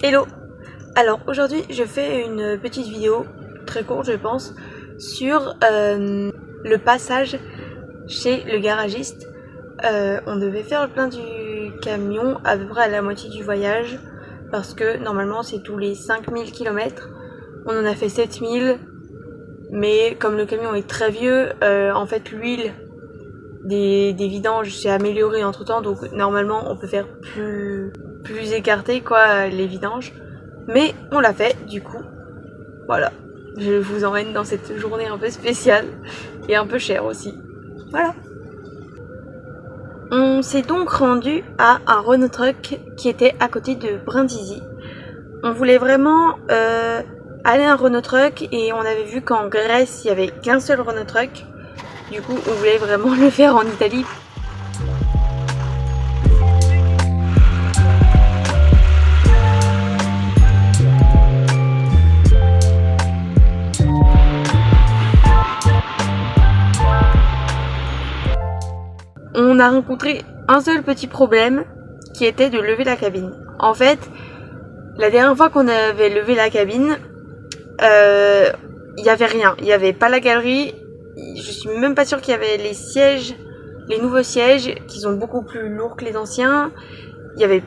Hello! Alors aujourd'hui je fais une petite vidéo, très courte je pense, sur le passage chez le garagiste. On devait faire le plein du camion à peu près à la moitié du voyage, parce que normalement c'est tous les 5000 km. On en a fait 7000, mais comme le camion est très vieux, en fait l'huile des vidanges s'est améliorée entre temps, donc normalement on peut faire plus écarté quoi les vidanges, mais on l'a fait du coup. Voilà, je vous emmène dans cette journée un peu spéciale et un peu chère aussi. Voilà. On s'est donc rendu à un Renault Truck qui était à côté de Brindisi. On voulait vraiment aller à un Renault Truck et on avait vu qu'en Grèce il n'y avait qu'un seul Renault Truck. Du coup on voulait vraiment le faire en Italie. On a rencontré un seul petit problème qui était de lever la cabine. En fait, la dernière fois qu'on avait levé la cabine, il n'y avait rien. Il n'y avait pas la galerie. Je suis même pas sûre qu'il y avait les sièges, les nouveaux sièges qui sont beaucoup plus lourds que les anciens. Il n'y avait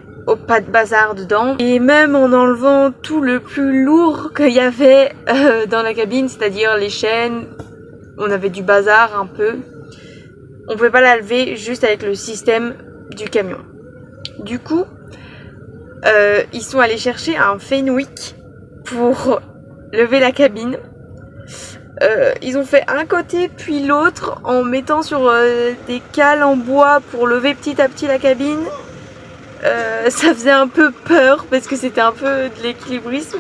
pas de bazar dedans. Et même en enlevant tout le plus lourd qu'il y avait dans la cabine, c'est-à-dire les chaînes, on avait du bazar un peu. On pouvait pas la lever juste avec le système du camion. Du coup, ils sont allés chercher un Fenwick pour lever la cabine. Ils ont fait un côté puis l'autre en mettant sur des cales en bois pour lever petit à petit la cabine. Ça faisait un peu peur parce que c'était un peu de l'équilibrisme.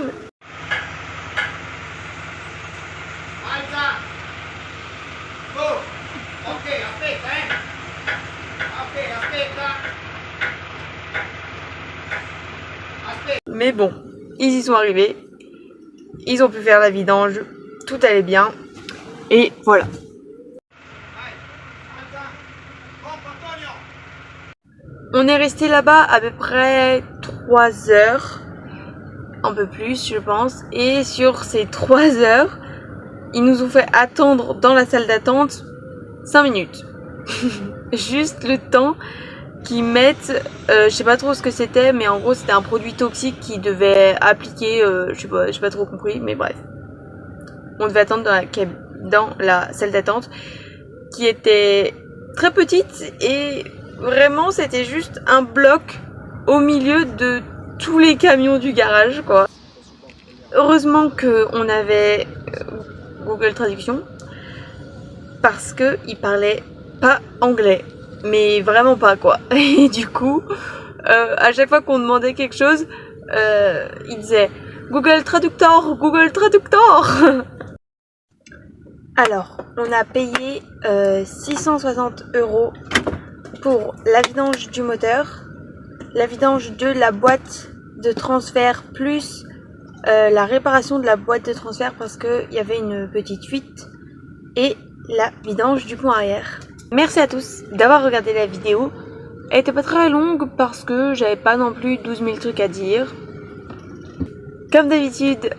Mais bon, ils y sont arrivés, ils ont pu faire la vidange, tout allait bien, et voilà. On est resté là-bas à peu près 3 heures, un peu plus je pense, et sur ces 3 heures, ils nous ont fait attendre dans la salle d'attente 5 minutes. Juste le temps qu'ils mettent, je sais pas trop ce que c'était, mais en gros c'était un produit toxique qui devait appliquer, j'ai pas trop compris, mais bref. On devait attendre dans la salle d'attente qui était très petite et vraiment c'était juste un bloc au milieu de tous les camions du garage quoi. Heureusement qu'on avait Google Traduction parce qu'ils parlaient pas anglais. Mais vraiment pas quoi. Et du coup, à chaque fois qu'on demandait quelque chose, il disait Google Traductor, Google Traductor. Alors, on a payé 660 € pour la vidange du moteur, la vidange de la boîte de transfert plus la réparation de la boîte de transfert parce qu'il y avait une petite fuite et la vidange du pont arrière. Merci à tous d'avoir regardé la vidéo. Elle était pas très longue parce que j'avais pas non plus 12 000 trucs à dire. Comme d'habitude,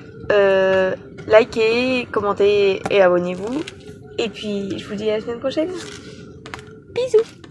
likez, commentez et abonnez-vous. Et puis je vous dis à la semaine prochaine. Bisous.